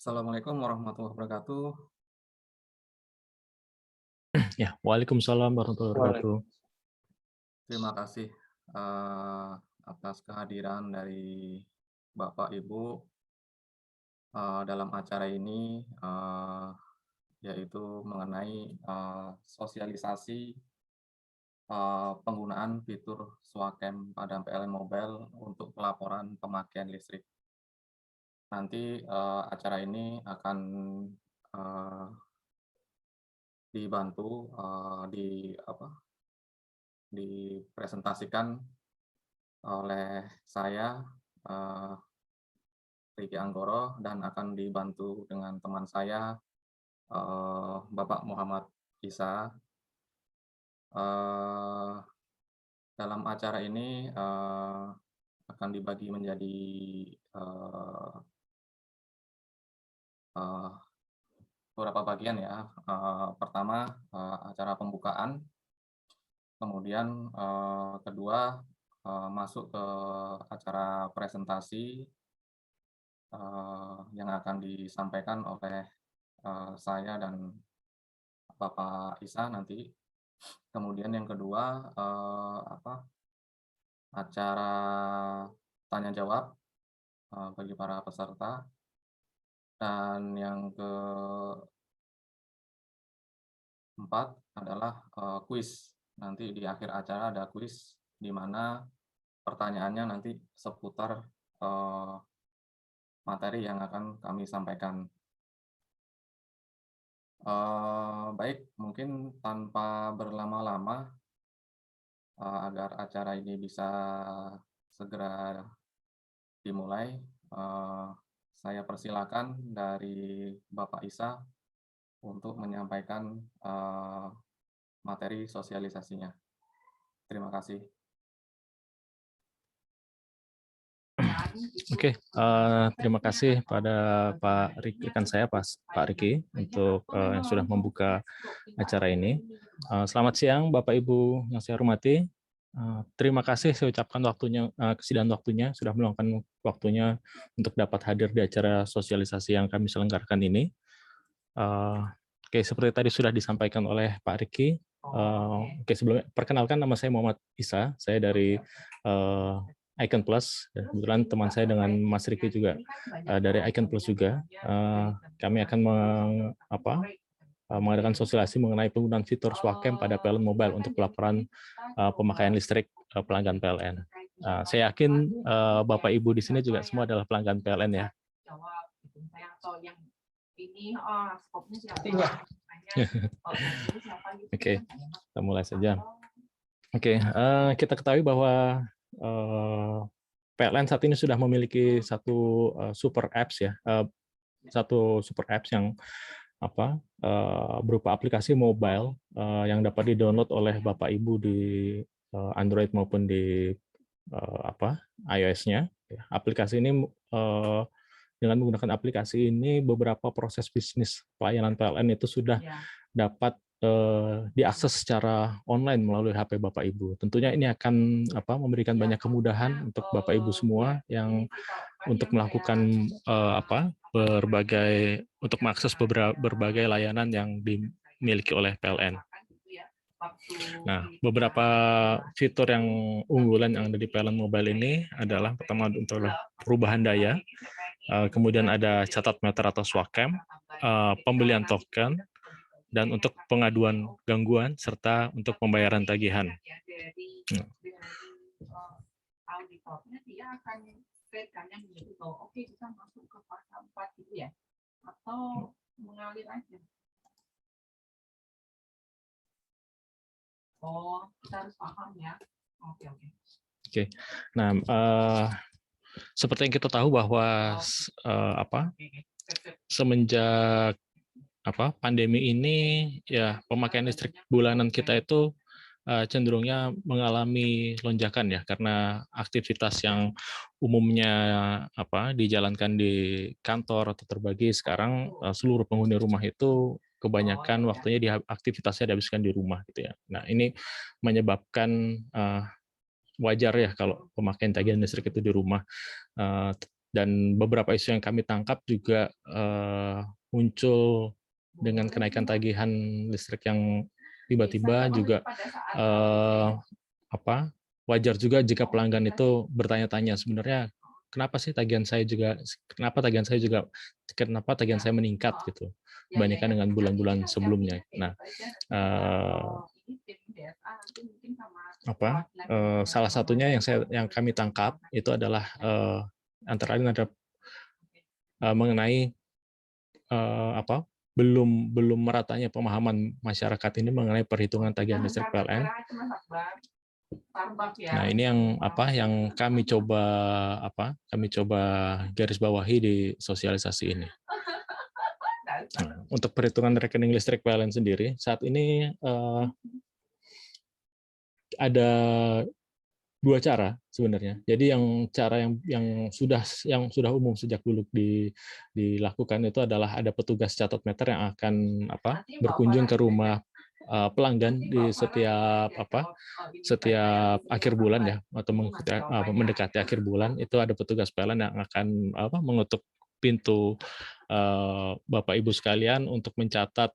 Assalamualaikum warahmatullahi wabarakatuh. Ya, waalaikumsalam warahmatullahi wabarakatuh. Terima kasih, atas kehadiran dari Bapak, Ibu, dalam acara ini, yaitu mengenai, sosialisasi, penggunaan fitur Swacam pada PLN Mobile untuk pelaporan pemakaian listrik. Nanti, acara ini akan, eee, dibantu, dipresentasikan oleh saya, eee, Riki Anggoro, dan akan dibantu dengan teman saya, Bapak Muhammad Isa. Eee, dalam acara ini, akan dibagi menjadi, eee eee, beberapa bagian ya. Pertama, acara pembukaan, kemudian, kedua, masuk ke acara presentasi, yang akan disampaikan oleh, saya dan Bapak Isa nanti. Kemudian yang kedua, acara tanya jawab, bagi para peserta, dan yang keempat adalah, kuis. Nanti di akhir acara ada kuis, di mana pertanyaannya nanti seputar, eee, materi yang akan kami sampaikan. Baik, mungkin tanpa berlama-lama, agar acara ini bisa segera dimulai, saya persilakan dari Bapak Isa untuk menyampaikan, materi sosialisasinya. Terima kasih. Oke, terima kasih pada Pak rekan saya, Pak Riki, untuk yang sudah membuka acara ini. Selamat siang, Bapak Ibu yang saya hormati. Terima kasih saya ucapkan kesediaan waktunya, sudah meluangkan waktunya untuk dapat hadir di acara sosialisasi yang kami selenggarakan ini. Oke, seperti tadi sudah disampaikan oleh Pak Riki. Oke, sebelumnya perkenalkan, nama saya Muhammad Isa, saya dari Icon Plus. Kebetulan teman saya dengan Mas Riki juga dari Icon Plus juga. Kami akan mengadakan sosialisasi mengenai penggunaan fitur Swacam pada PLN Mobile untuk pelaporan pemakaian listrik pelanggan PLN. Saya yakin Bapak Ibu di sini juga semua adalah pelanggan PLN ya. Oke, kita mulai saja. Oke, kita ketahui bahwa PLN saat ini sudah memiliki satu super apps ya, satu super apps yang berupa aplikasi mobile yang dapat di-download oleh Bapak Ibu di Android maupun di iOS-nya. Aplikasi ini dengan menggunakan aplikasi ini beberapa proses bisnis pelayanan PLN itu sudah dapat diakses secara online melalui HP Bapak Ibu. Tentunya ini akan memberikan banyak kemudahan untuk Bapak Ibu semua yang untuk melakukan untuk mengakses berbagai layanan yang dimiliki oleh PLN. Nah, beberapa fitur yang unggulan yang ada di PLN Mobile ini adalah pertama untuk perubahan daya, kemudian ada catat meter atau Swacam, pembelian token, dan untuk pengaduan gangguan serta untuk pembayaran tagihan. Oh, kita harus paham ya. Oke. Nah, seperti yang kita tahu bahwa semenjak pandemi ini ya pemakaian listrik bulanan kita itu cenderungnya mengalami lonjakan ya, karena aktivitas yang umumnya dijalankan di kantor atau terbagi, sekarang seluruh penghuni rumah itu kebanyakan waktunya aktivitasnya dihabiskan di rumah gitu ya. Nah, ini menyebabkan wajar ya kalau pemakaian tagihan listrik itu di rumah. Dan beberapa isu yang kami tangkap juga muncul dengan kenaikan tagihan listrik yang tiba-tiba juga wajar juga jika pelanggan itu bertanya-tanya sebenarnya kenapa tagihan saya meningkat gitu dibandingkan dengan bulan-bulan sebelumnya. Nah, salah satunya yang kami tangkap itu adalah antara lain ada mengenai belum meratanya pemahaman masyarakat ini mengenai perhitungan tagihan listrik PLN. Nah, ini yang kami coba garis bawahi di sosialisasi ini. Nah, untuk perhitungan rekening listrik PLN sendiri saat ini ada dua cara sebenarnya. Jadi cara yang sudah umum sejak dulu dilakukan itu adalah ada petugas catat meter yang akan berkunjung ke rumah pelanggan di setiap akhir bulan ya, atau mendekati akhir bulan itu ada petugas PLN yang akan mengetuk pintu Bapak Ibu sekalian untuk mencatat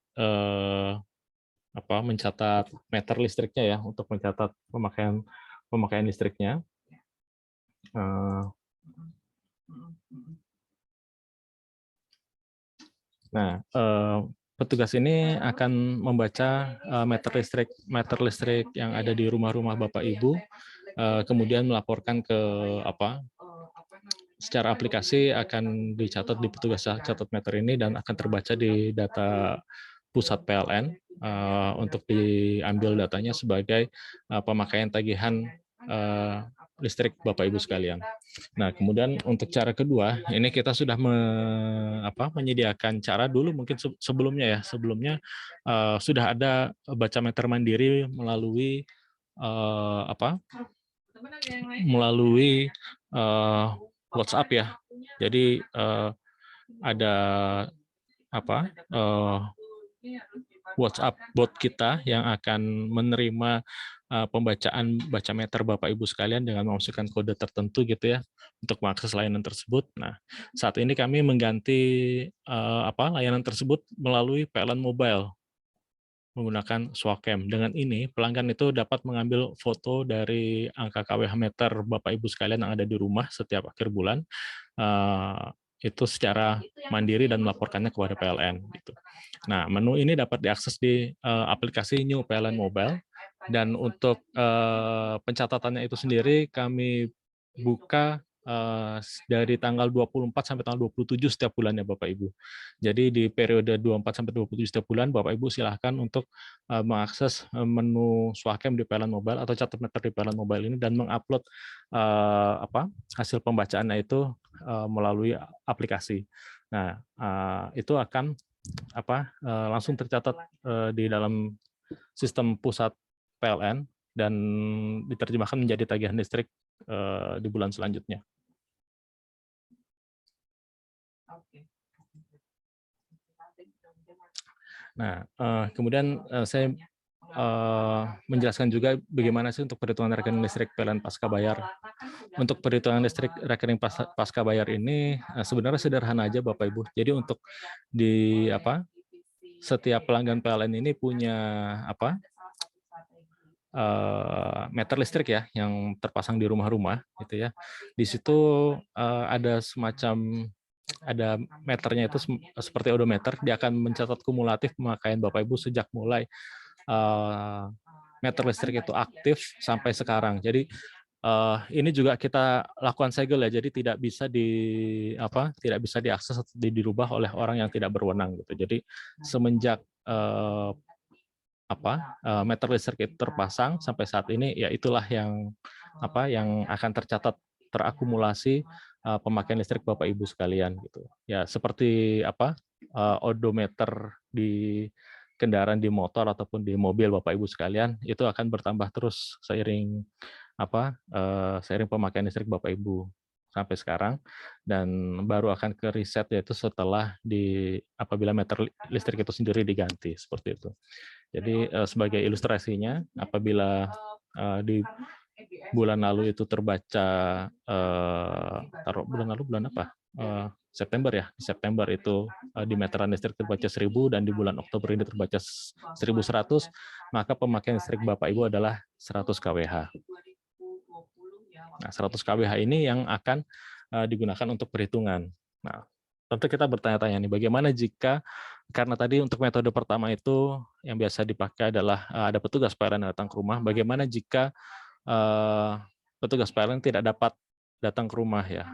meter listriknya ya, untuk mencatat pemakaian listriknya. Nah, petugas ini akan membaca meter listrik yang ada di rumah-rumah Bapak Ibu, kemudian melaporkan ke secara aplikasi akan dicatat di petugas catat meter ini dan akan terbaca di data pusat PLN untuk diambil datanya sebagai pemakaian tagihan listrik Bapak Ibu sekalian. Nah, kemudian untuk cara kedua, ini kita sudah menyediakan cara dulu mungkin sebelumnya sudah ada baca meter mandiri melalui WhatsApp ya. Jadi ada WhatsApp bot kita yang akan menerima pembacaan baca meter Bapak Ibu sekalian dengan memasukkan kode tertentu gitu ya untuk mengakses layanan tersebut. Nah, saat ini kami mengganti layanan tersebut melalui PLN Mobile menggunakan Swacam. Dengan ini pelanggan itu dapat mengambil foto dari angka KWH meter Bapak Ibu sekalian yang ada di rumah setiap akhir bulan. Itu secara mandiri dan melaporkannya kepada PLN gitu. Nah, menu ini dapat diakses di aplikasi New PLN Mobile, dan untuk pencatatannya itu sendiri kami buka dari tanggal 24 sampai tanggal 27 setiap bulannya Bapak Ibu. Jadi di periode 24 sampai 27 setiap bulan Bapak Ibu silahkan untuk mengakses menu Swacam di PLN Mobile atau catat meter di PLN Mobile ini dan mengupload hasil pembacaannya itu melalui aplikasi. Nah, itu akan langsung tercatat di dalam sistem pusat PLN dan diterjemahkan menjadi tagihan listrik di bulan selanjutnya. Nah, kemudian saya menjelaskan juga bagaimana sih untuk perhitungan rekening listrik PLN pasca bayar. Untuk perhitungan listrik rekening pasca bayar ini sebenarnya sederhana aja Bapak Ibu. Jadi untuk di setiap pelanggan PLN ini punya meter listrik ya yang terpasang di rumah-rumah gitu ya. Di situ ada meternya itu seperti odometer, dia akan mencatat kumulatif pemakaian Bapak Ibu sejak mulai meter listrik itu aktif sampai sekarang. Jadi ini juga kita lakukan segel ya, jadi tidak bisa diakses atau dirubah oleh orang yang tidak berwenang gitu. Jadi semenjak meter listrik itu terpasang sampai saat ini ya itulah yang akan terakumulasi pemakaian listrik Bapak Ibu sekalian gitu. Ya seperti odometer di kendaraan di motor ataupun di mobil Bapak Ibu sekalian itu akan bertambah terus seiring seiring pemakaian listrik Bapak Ibu sampai sekarang, dan baru akan ke reset yaitu setelah apabila meter listrik itu sendiri diganti seperti itu. Jadi sebagai ilustrasinya, apabila bulan lalu itu terbaca, taruh bulan lalu bulan apa? September ya, di September itu di meteran listrik terbaca 1000 dan di bulan Oktober ini terbaca 1100, maka pemakaian listrik Bapak Ibu adalah 100 kWh. Nah, 100 kWh ini yang akan digunakan untuk perhitungan. Nah, tentu kita bertanya-tanya nih, bagaimana jika, karena tadi untuk metode pertama itu yang biasa dipakai adalah ada petugas PLN yang datang ke rumah, bagaimana jika petugas PLN tidak dapat datang ke rumah ya,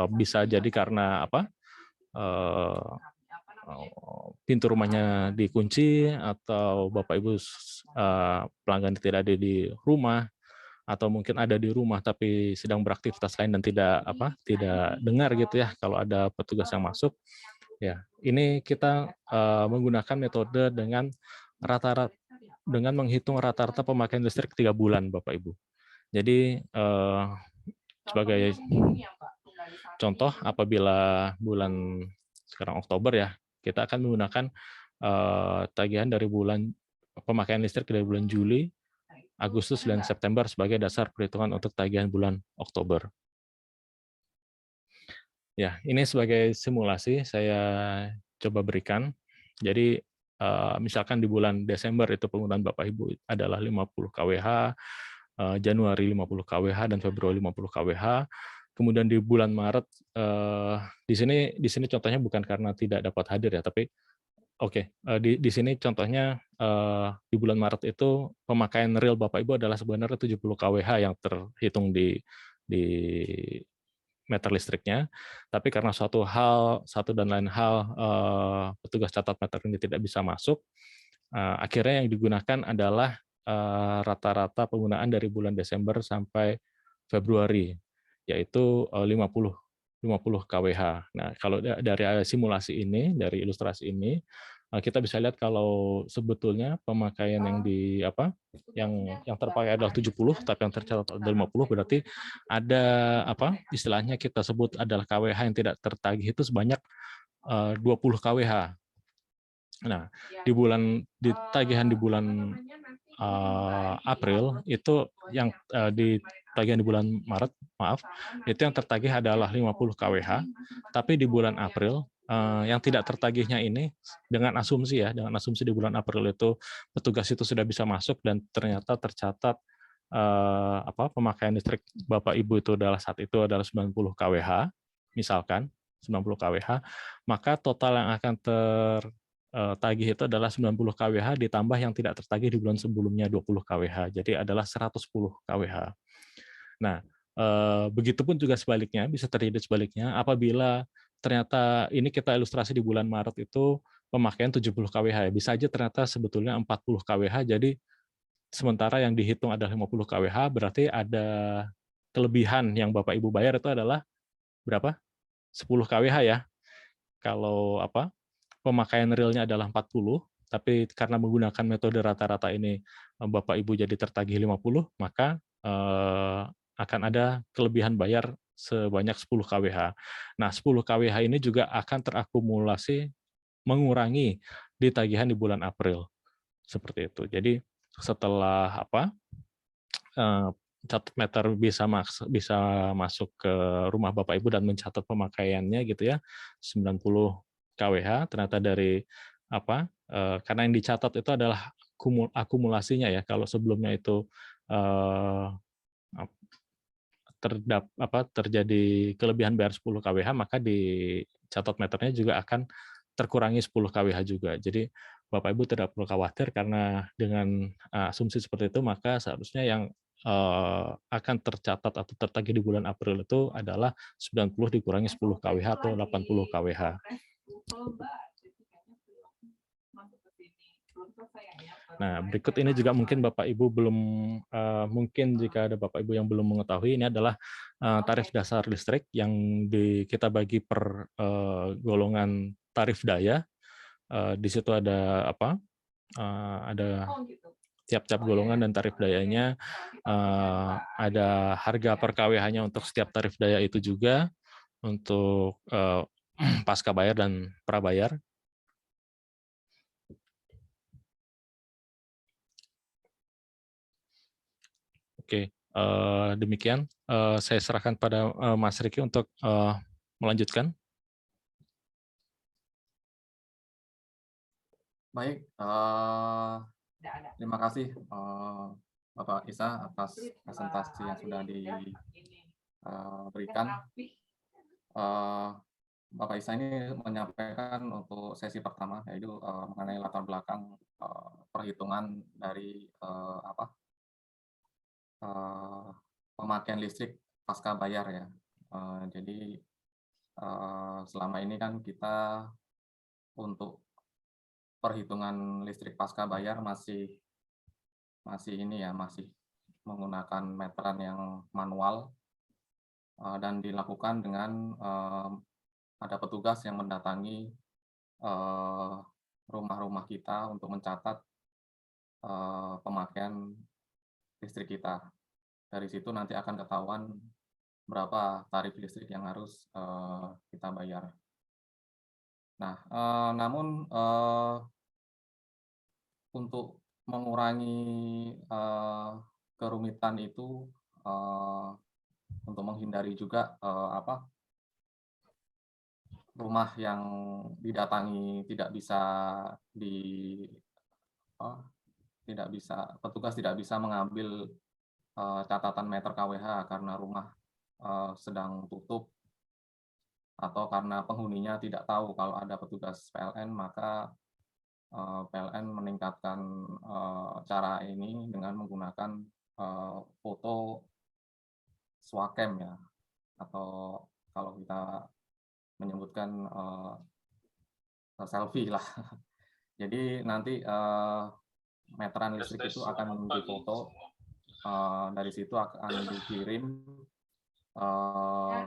bisa jadi karena apa? Pintu rumahnya dikunci atau Bapak Ibu pelanggan tidak ada di rumah, atau mungkin ada di rumah tapi sedang beraktivitas lain dan tidak dengar gitu ya kalau ada petugas yang masuk. Ya, ini kita menggunakan metode dengan menghitung rata-rata pemakaian listrik 3 bulan Bapak Ibu. Jadi sebagai contoh, apabila bulan sekarang Oktober ya, kita akan menggunakan tagihan dari pemakaian listrik dari bulan Juli, Agustus, dan September sebagai dasar perhitungan untuk tagihan bulan Oktober. Ya, ini sebagai simulasi saya coba berikan. Jadi misalkan di bulan Desember itu penggunaan Bapak Ibu adalah 50 kWh, Januari 50 kWh, dan Februari 50 kWh. Kemudian di bulan Maret, di sini contohnya bukan karena tidak dapat hadir ya, tapi di sini contohnya di bulan Maret itu pemakaian real Bapak Ibu adalah sebenarnya 70 kWh yang terhitung di meter listriknya, tapi karena satu dan lain hal petugas catat meter ini tidak bisa masuk, akhirnya yang digunakan adalah rata-rata penggunaan dari bulan Desember sampai Februari, yaitu 50 kWh. Nah, kalau dari simulasi ini, dari ilustrasi ini, kita bisa lihat kalau sebetulnya pemakaian yang terpakai adalah 70, tapi yang tercatat adalah 50, berarti ada istilahnya kita sebut adalah kWh yang tidak tertagih itu sebanyak 20 kWh. Nah, di tagihan di bulan April itu yang di tagihan di bulan Maret, itu yang tertagih adalah 50 kWh, tapi di bulan April yang tidak tertagihnya ini dengan asumsi di bulan April itu petugas itu sudah bisa masuk dan ternyata tercatat pemakaian listrik Bapak Ibu itu saat itu adalah 90 kWh, misalkan 90 kWh, maka total yang akan tertagih itu adalah 90 kWh ditambah yang tidak tertagih di bulan sebelumnya 20 kWh, jadi adalah 110 kWh. Nah, begitupun juga sebaliknya, bisa terjadi sebaliknya apabila ternyata ini kita ilustrasi di bulan Maret itu pemakaian 70 kWh, bisa aja ternyata sebetulnya 40 kWh, jadi sementara yang dihitung adalah 50 kWh, berarti ada kelebihan yang Bapak Ibu bayar itu adalah berapa? 10 kWh ya. Kalau pemakaian realnya adalah 40, tapi karena menggunakan metode rata-rata ini Bapak Ibu jadi tertagih 50, maka akan ada kelebihan bayar sebanyak 10 kWh. Nah, 10 kWh ini juga akan terakumulasi mengurangi di tagihan di bulan April. Seperti itu. Jadi setelah catat meter bisa masuk ke rumah Bapak Ibu dan mencatat pemakaiannya gitu ya, 90 kWh, ternyata dari karena yang dicatat itu adalah akumulasinya ya. Kalau sebelumnya itu terjadi kelebihan bayar 10 kWh, maka di catat meternya juga akan terkurangi 10 kWh juga. Jadi Bapak Ibu tidak perlu khawatir karena dengan asumsi seperti itu, maka seharusnya yang akan tercatat atau tertagih di bulan April itu adalah 90 dikurangi 10 kWh atau 80 kWh. Nah, berikut ini juga mungkin Bapak Ibu belum, mungkin jika ada Bapak Ibu yang belum mengetahui, ini adalah tarif dasar listrik yang kita bagi per golongan tarif daya. Di situ ada ada tiap-tiap golongan dan tarif dayanya, ada harga per kWh-nya untuk setiap tarif daya itu juga, untuk pasca bayar dan prabayar. Oke, Demikian, saya serahkan pada Mas Riki untuk melanjutkan. Baik, terima kasih Bapak Isa atas presentasi yang sudah diberikan. Bapak Isa ini menyampaikan untuk sesi pertama, yaitu mengenai latar belakang perhitungan dari pemakaian listrik pasca bayar ya. Jadi selama ini kan kita untuk perhitungan listrik pasca bayar masih menggunakan meteran yang manual dan dilakukan dengan ada petugas yang mendatangi rumah-rumah kita untuk mencatat pemakaian listrik kita. Dari situ nanti akan ketahuan berapa tarif listrik yang harus kita bayar. Nah, namun untuk mengurangi kerumitan itu, untuk menghindari juga rumah yang didatangi petugas tidak bisa mengambil catatan meter kWh karena rumah sedang tutup atau karena penghuninya tidak tahu kalau ada petugas PLN, maka PLN meningkatkan cara ini dengan menggunakan foto swacam ya, atau kalau kita menyebutkan selfie lah. Jadi nanti meteran listrik itu akan difoto, dari situ akan dikirim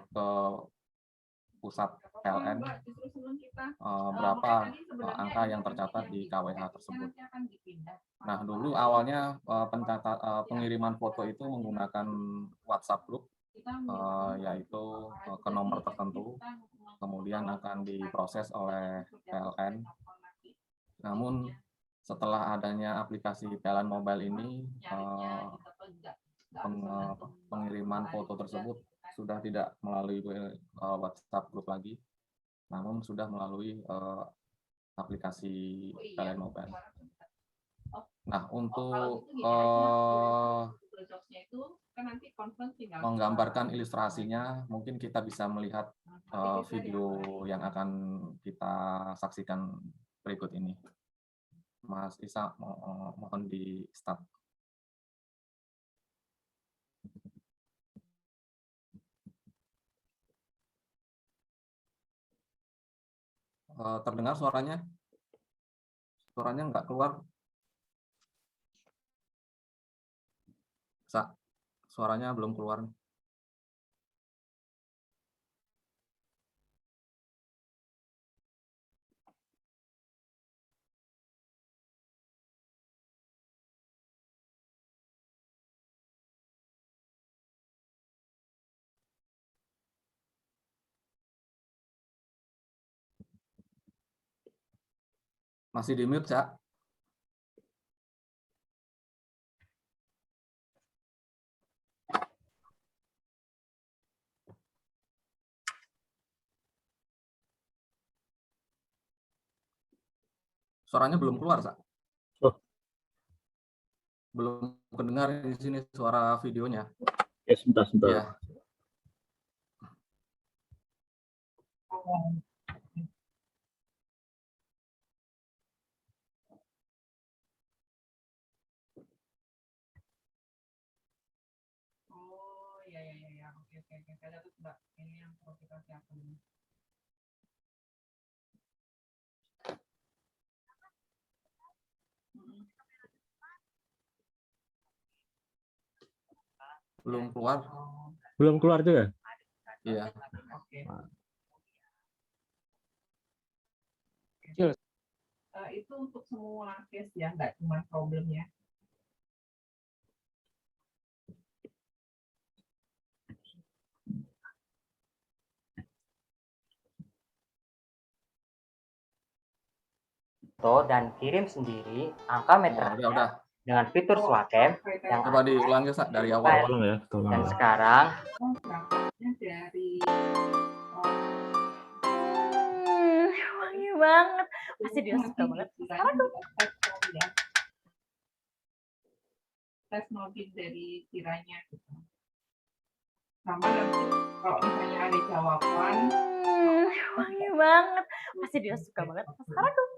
ke pusat PLN berapa angka yang tercatat di KWH tersebut. Nah, dulu awalnya pengiriman foto itu menggunakan WhatsApp group, yaitu ke nomor tertentu, kemudian akan diproses oleh PLN. Namun setelah adanya aplikasi PLN Mobile ini, pengiriman foto tersebut sudah tidak melalui WhatsApp group lagi, namun sudah melalui aplikasi PLN Mobile. Nah, untuk menggambarkan ilustrasinya, mungkin kita bisa melihat video yang akan kita saksikan berikut ini. Mas Isa, mohon di start. Terdengar suaranya? Suaranya nggak keluar. Suaranya belum keluar. Masih di mute, Cak. Suaranya belum keluar, Cak. Oh. Belum kedengar di sini suara videonya. Ya, sebentar. Ya. Ya. Oke. Saya dapat, Mbak. Ini yang perlu kita siapkan. Belum keluar. Belum keluar juga? Iya. Oke. Itu untuk semua case ya, nggak cuma problemnya. Dan kirim sendiri angka meterannya. Udah. dengan fitur Swacam yang Coba ada diulangi Sa, dari awal. Baik. Tolong ya, tolong dan ya. sekarang berangkatnya dari Wangi banget. Pasti dia suka banget. Sekarang tuh. tes mobil dari tiranya gitu. Sama nanti kalau misalnya ada jawaban Wangi banget. Pasti dia suka banget. Sekarang tuh.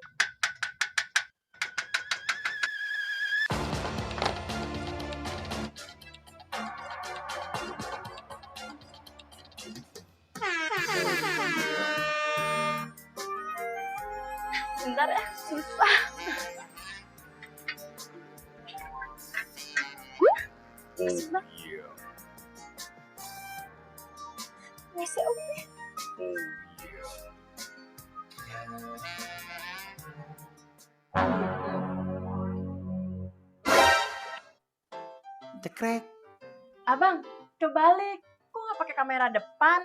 Bentar ya, susah. Susah. Bisa, Umi. Cekrek. Abang, coba balik. Kok nggak pakai kamera depan?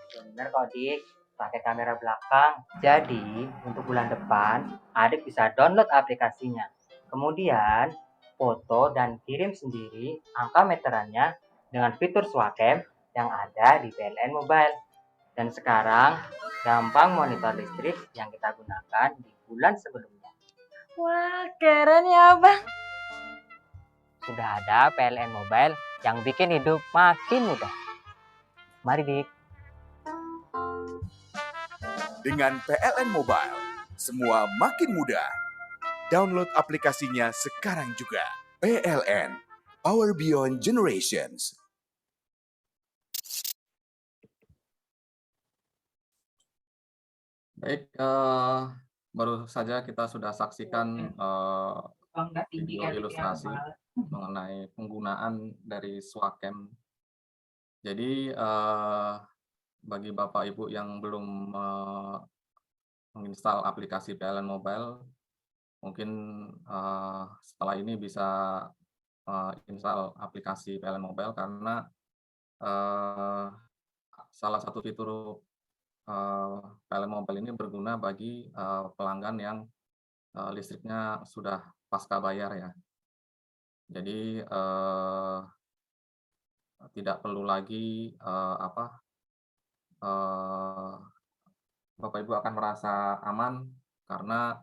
benar kok Dik, pakai kamera belakang. Jadi untuk bulan depan adik bisa download aplikasinya. Kemudian foto dan kirim sendiri angka meterannya dengan fitur Swacam yang ada di PLN Mobile. Dan sekarang gampang monitor listrik yang kita gunakan di bulan sebelumnya. Wah, keren ya, Abang. Sudah ada PLN Mobile yang bikin hidup makin mudah. Mari Dik. Dengan PLN Mobile, semua makin mudah. Download aplikasinya sekarang juga. PLN, Power Beyond Generations. Baik, baru saja kita sudah saksikan bangga tinggi video kali ya, ilustrasi Mbak. mengenai penggunaan dari Swacam. Jadi bagi Bapak Ibu yang belum menginstal aplikasi PLN Mobile, mungkin setelah ini bisa install aplikasi PLN Mobile karena salah satu fitur PLN Mobile ini berguna bagi pelanggan yang listriknya sudah pasca bayar ya. Jadi tidak perlu lagi Bapak Ibu akan merasa aman karena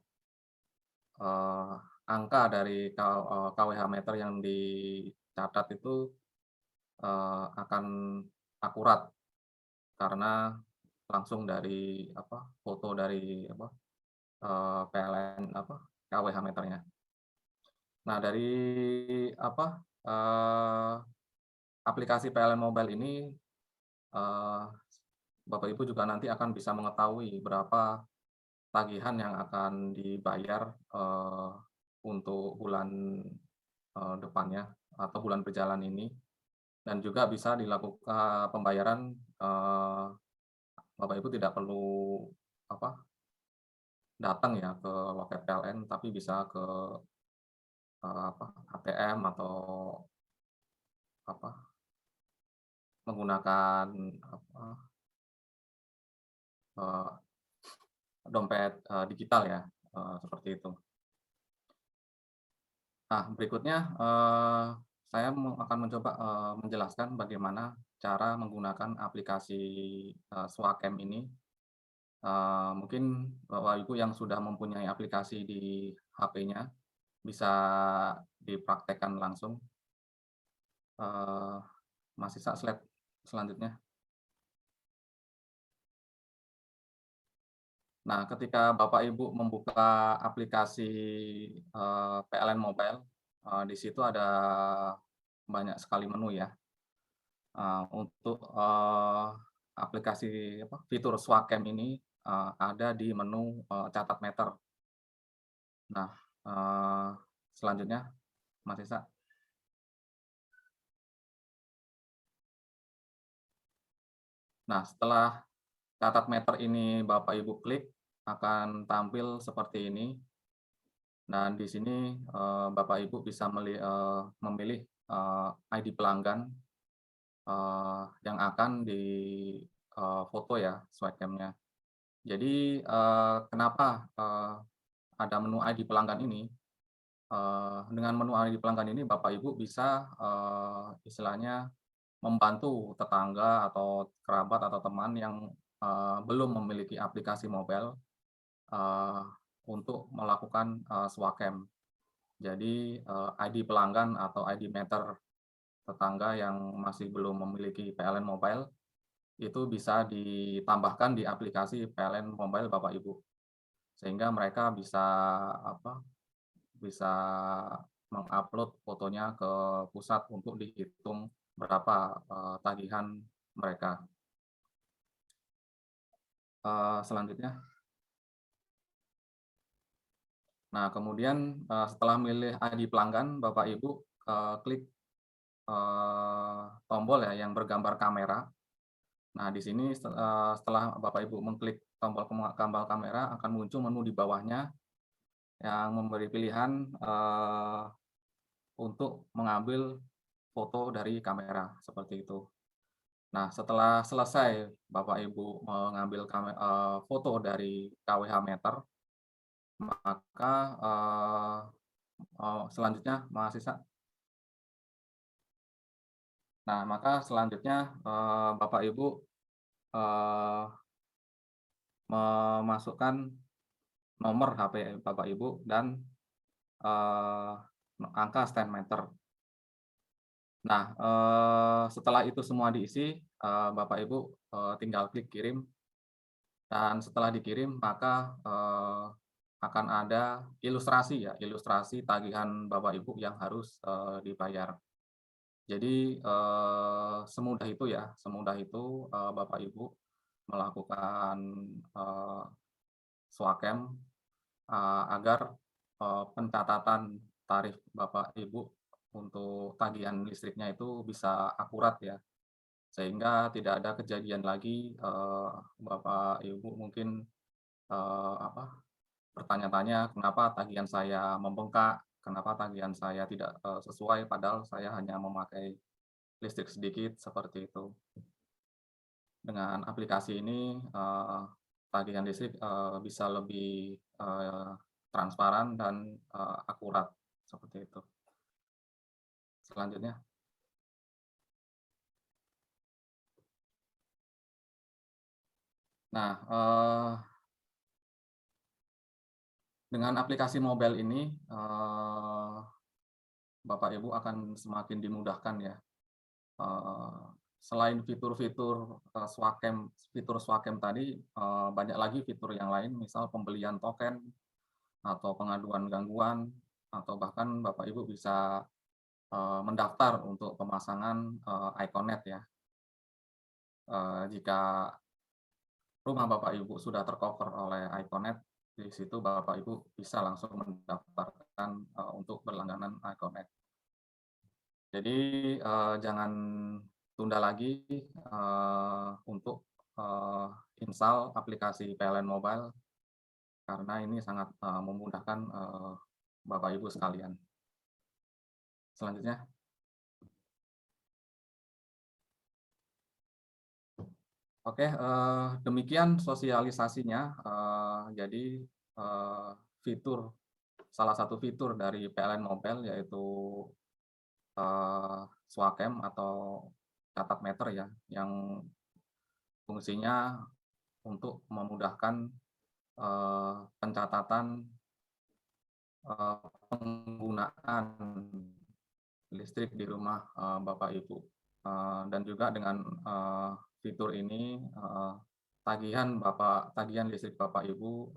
angka dari KWH meter yang dicatat itu akan akurat karena langsung dari foto dari PLN KWH meternya. Nah, dari aplikasi PLN Mobile ini Bapak Ibu juga nanti akan bisa mengetahui berapa tagihan yang akan dibayar untuk bulan depannya atau bulan berjalan ini, dan juga bisa dilakukan pembayaran. Bapak Ibu tidak perlu datang ya ke loket PLN, tapi bisa ke ATM atau menggunakan dompet digital ya, seperti itu. Nah, berikutnya saya akan mencoba menjelaskan bagaimana cara menggunakan aplikasi Swacam ini. Mungkin Bapak Ibu yang sudah mempunyai aplikasi di HP-nya bisa dipraktekkan langsung. Masih slide selanjutnya. Nah, ketika Bapak Ibu membuka aplikasi PLN Mobile, di situ ada banyak sekali menu ya. Untuk aplikasi fitur Swacam ini ada di menu catat meter. Nah, selanjutnya Mas Isa. Nah, setelah catat meter ini Bapak Ibu klik, akan tampil seperti ini. Nah, di sini Bapak Ibu bisa memilih ID pelanggan yang akan di foto ya Swacam-nya. Jadi kenapa ada menu ID pelanggan ini? dengan menu ID pelanggan ini Bapak Ibu bisa istilahnya membantu tetangga atau kerabat atau teman yang belum memiliki aplikasi mobile untuk melakukan Swakem. Jadi ID pelanggan atau ID meter tetangga yang masih belum memiliki PLN Mobile itu bisa ditambahkan di aplikasi PLN Mobile Bapak Ibu, sehingga mereka bisa bisa mengupload fotonya ke pusat untuk dihitung berapa tagihan mereka. Selanjutnya. Nah, kemudian setelah milih ID pelanggan, Bapak Ibu klik tombol ya yang bergambar kamera. Nah, di sini setelah Bapak Ibu mengklik tombol kamera akan muncul menu di bawahnya yang memberi pilihan untuk mengambil foto dari kamera seperti itu. Nah, setelah selesai Bapak Ibu mengambil foto dari KWH meter, maka selanjutnya mahasiswa. Nah, maka selanjutnya Bapak Ibu memasukkan nomor HP Bapak Ibu dan angka stand meter. Nah, setelah itu semua diisi, Bapak Ibu tinggal klik kirim, dan setelah dikirim maka akan ada ilustrasi tagihan Bapak Ibu yang harus dibayar. Jadi semudah itu Bapak Ibu melakukan Swakem agar pencatatan tarif Bapak Ibu untuk tagihan listriknya itu bisa akurat ya, sehingga tidak ada kejadian lagi Bapak Ibu mungkin bertanya-tanya kenapa tagihan saya membengkak, kenapa tagihan saya tidak sesuai, padahal saya hanya memakai listrik sedikit, seperti itu. Dengan aplikasi ini, tagihan listrik bisa lebih transparan dan akurat, seperti itu. Selanjutnya. Nah, dengan aplikasi mobile ini, Bapak Ibu akan semakin dimudahkan ya. Selain fitur-fitur Swakem tadi, banyak lagi fitur yang lain, misal pembelian token, atau pengaduan gangguan, atau bahkan Bapak Ibu bisa mendaftar untuk pemasangan Iconet ya. Jika rumah Bapak Ibu sudah tercover oleh Iconet, di situ Bapak Ibu bisa langsung mendaftarkan untuk berlangganan Iconet. Jadi jangan tunda lagi untuk install aplikasi PLN Mobile, karena ini sangat memudahkan Bapak Ibu sekalian. Selanjutnya. Oke, demikian sosialisasinya. Jadi salah satu fitur dari PLN Mobile yaitu Swakem atau catat meter ya, yang fungsinya untuk memudahkan pencatatan penggunaan listrik di rumah Bapak Ibu. Dan juga dengan fitur ini tagihan listrik Bapak Ibu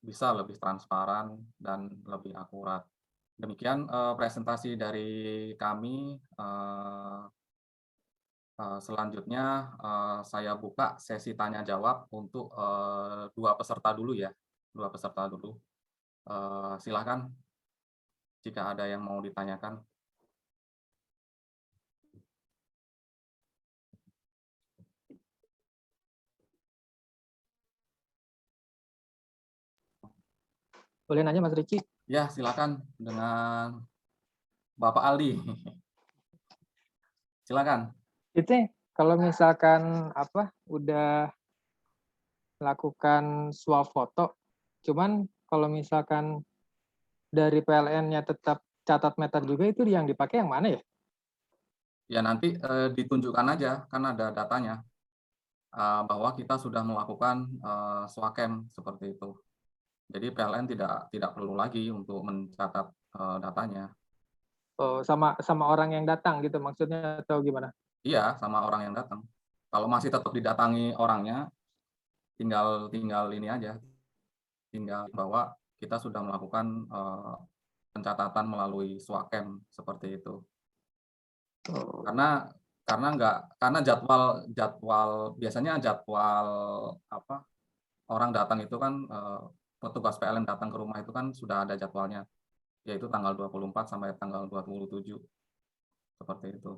bisa lebih transparan dan lebih akurat. Demikian presentasi dari kami. Selanjutnya saya buka sesi tanya jawab untuk dua peserta dulu ya. Silakan jika ada yang mau ditanyakan. Boleh nanya Mas Riki? Ya, silakan dengan Bapak Aldi. Silakan. Itu kalau misalkan udah melakukan swafoto, cuman kalau misalkan dari PLN-nya tetap catat meter juga, itu yang dipakai yang mana ya? Ya nanti ditunjukkan aja, kan ada datanya, bahwa kita sudah melakukan swacam seperti itu. Jadi PLN tidak perlu lagi untuk mencatat datanya. Oh, sama orang yang datang gitu maksudnya atau gimana? Iya, sama orang yang datang. Kalau masih tetap didatangi orangnya, tinggal ini aja, tinggal bahwa kita sudah melakukan pencatatan melalui swacam seperti itu. Oh. Karena jadwal biasanya jadwal apa orang datang itu kan petugas PLN datang ke rumah itu kan sudah ada jadwalnya, yaitu tanggal 24 sampai tanggal 27 seperti itu.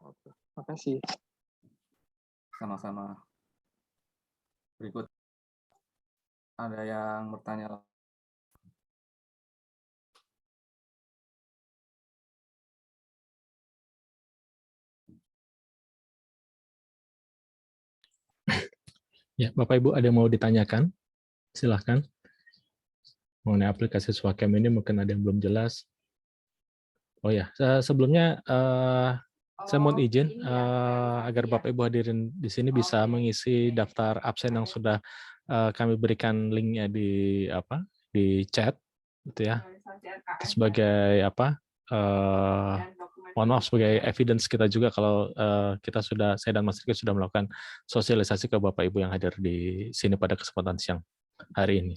Oke, makasih. Sama-sama. Berikut ada yang bertanya. Ya, Bapak Ibu ada yang mau ditanyakan? Silahkan. Mengenai aplikasi swacam ini mungkin ada yang belum jelas. Oh ya, sebelumnya saya mohon izin agar Bapak Ibu hadirin di sini bisa mengisi daftar absen yang sudah kami berikan linknya di chat, gitu ya. Sebagai mohon maaf sebagai evidence kita juga kalau saya dan Mas Riki sudah melakukan sosialisasi ke Bapak Ibu yang hadir di sini pada kesempatan siang hari ini.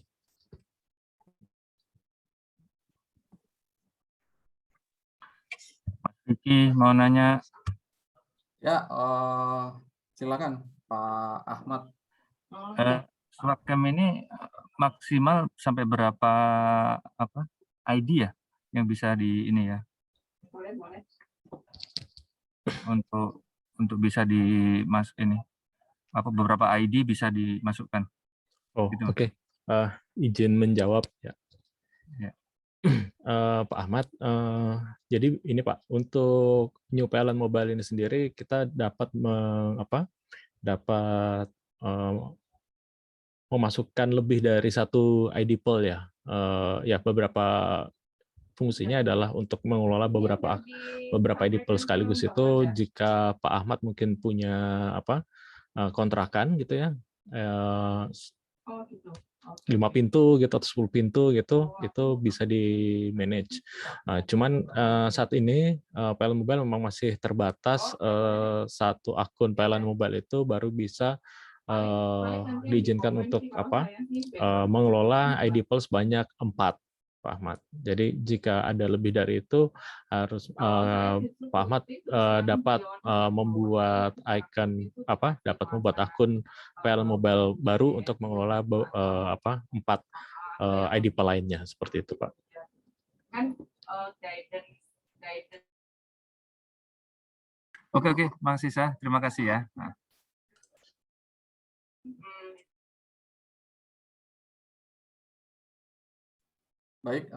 Riki mau nanya. Ya, silakan Pak Ahmad. Swacam ini maksimal sampai berapa ID ya yang bisa di ini ya? Boleh. Untuk bisa beberapa ID bisa dimasukkan. Oh, gitu. Oke. Izin menjawab ya. Ya. Pak Ahmad, jadi ini Pak, untuk New PLN Mobile ini sendiri kita dapat memasukkan lebih dari satu ID pool ya. Ya beberapa fungsinya adalah untuk mengelola beberapa ID pool sekaligus itu. Jika Pak Ahmad mungkin punya kontrakan gitu ya, 5 pintu gitu atau 10 pintu gitu, itu bisa di manage. Cuman saat ini PLN Mobile memang masih terbatas, satu akun PLN Mobile itu baru bisa diizinkan untuk mengelola ID pool sebanyak 4, Pak Ahmad. Jadi jika ada lebih dari itu harus Pak Ahmad dapat membuat dapat membuat akun PLN Mobile baru untuk mengelola 4 ID pool lainnya seperti itu, Pak. Oke, Mas Sisa, terima kasih ya. Baik,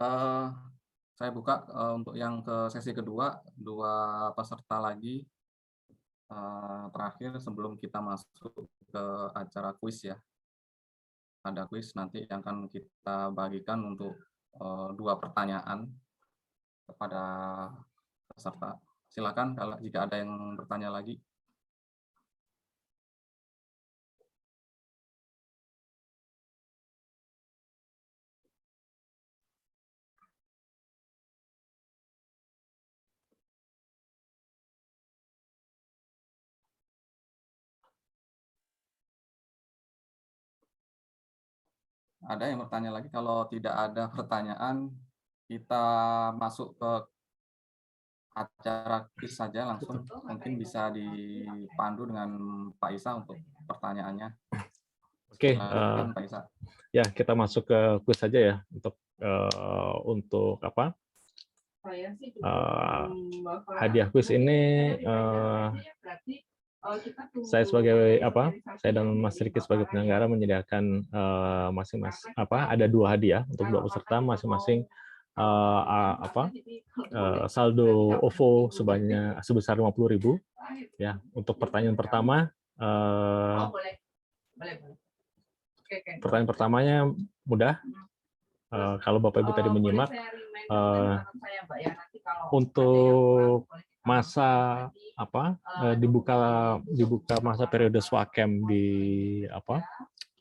saya buka untuk yang ke sesi kedua, 2 peserta lagi terakhir sebelum kita masuk ke acara kuis ya. Ada kuis nanti yang akan kita bagikan untuk 2 pertanyaan kepada peserta. Silakan kalau jika ada yang bertanya lagi. Ada yang bertanya lagi? Kalau tidak ada pertanyaan, kita masuk ke acara kuis saja langsung. Mungkin bisa dipandu dengan Pak Isa untuk pertanyaannya. Oke, Silakan, Pak Isa. Ya kita masuk ke kuis saja ya untuk hadiah kuis ini. Saya sebagai saya dan Mas Riki sebagai penyelenggara menyediakan masing-masing ada 2 hadiah untuk 2 peserta, masing-masing saldo OVO sebesar 50.000 ya. Untuk pertanyaan pertama pertanyaan pertamanya mudah. Kalau Bapak Ibu tadi menyimak, untuk masa dibuka masa periode swacam di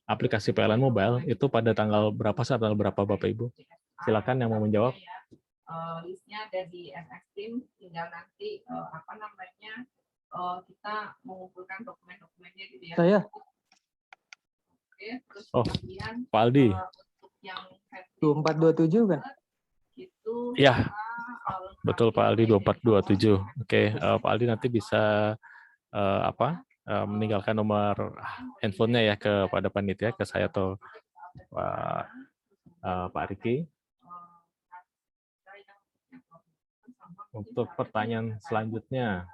aplikasi PLN Mobile itu pada tanggal berapa, tanggal berapa Bapak Ibu? Silakan yang mau menjawab. Listnya ada di MX Team, tinggal nanti kita mengumpulkan dokumen-dokumennya gitu ya. Saya. Oke, terus Oh, kemudian Pak Aldi. untuk yang 2427 kan? itu Ya, betul Pak Aldi 2427. Oke, Pak Aldi nanti bisa meninggalkan nomor handphonenya ya kepada panitia, ke saya atau Pak Riki. Untuk pertanyaan selanjutnya.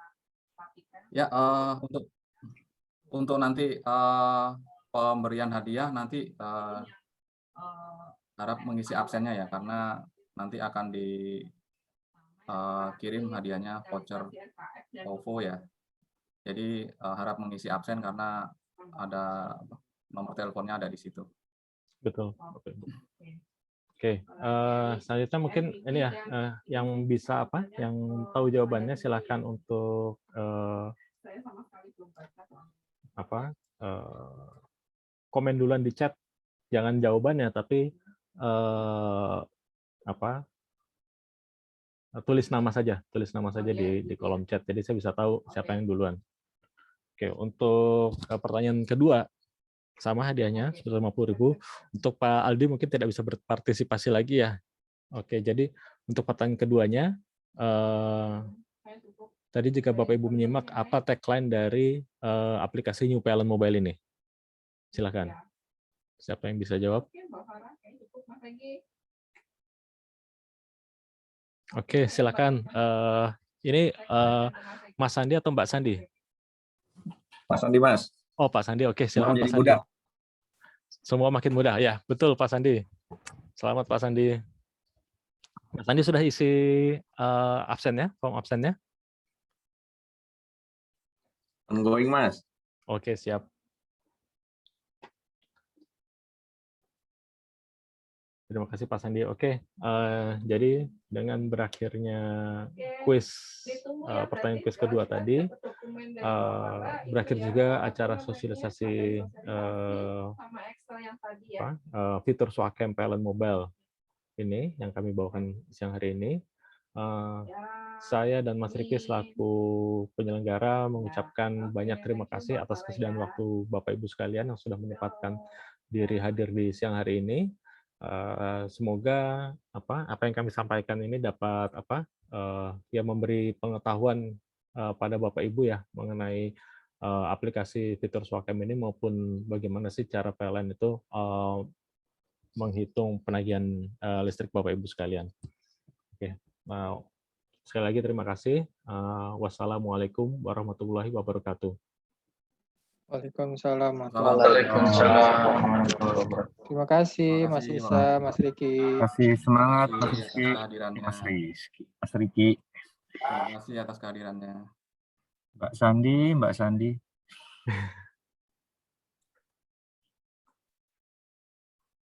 Ya, untuk nanti pemberian hadiah nanti harap mengisi absennya ya, karena nanti akan dikirim hadiahnya voucher OVO ya. Jadi harap mengisi absen karena ada nomor teleponnya ada di situ. Betul. Oke, selanjutnya mungkin ini ya, yang bisa yang tahu jawabannya silakan untuk komen duluan di chat, jangan jawabannya tapi tulis nama saja di kolom chat, jadi saya bisa tahu siapa yang duluan. Oke, untuk pertanyaan kedua sama hadiahnya sebesar 50.000. Untuk Pak Aldi mungkin tidak bisa berpartisipasi lagi ya. Oke, jadi untuk pertanyaan keduanya, tadi jika Bapak Ibu menyimak, apa tagline dari aplikasi New PLN Mobile ini? Silakan. Siapa yang bisa jawab? Oke, silakan. Ini Mas Sandi atau Mbak Sandi? Pak Sandi, Mas. Oh, Pak Sandi. Oke, silakan Pak Sandi. Mudah. Semua makin mudah. Ya, betul Pak Sandi. Selamat Pak Sandi. Pak Sandi sudah isi absennya, form absennya? Ongoing, Mas. Oke, siap. Terima kasih Pak Sandi. Oke, jadi dengan berakhirnya kuis pertanyaan kuis kedua tadi, berakhir juga acara sosialisasi fitur swacam PLN Mobile ini yang kami bawakan siang hari ini. Saya dan Mas Riki selaku penyelenggara mengucapkan banyak terima kasih atas kesediaan waktu Bapak Ibu sekalian yang sudah menyempatkan diri hadir di siang hari ini. Semoga apa yang kami sampaikan ini dapat memberi pengetahuan pada Bapak Ibu ya mengenai aplikasi fitur swacam ini, maupun bagaimana sih cara PLN itu menghitung penagihan listrik Bapak Ibu sekalian. Oke, sekali lagi terima kasih. Wassalamualaikum warahmatullahi wabarakatuh. Waalaikumsalam. Waalaikumsalam. Terima kasih Mas Isa, Mas Riki. Terima kasih, semangat Mas Rizky. Kehadirannya. Mas Riki. Terima kasih atas kehadirannya. Mbak Sandi.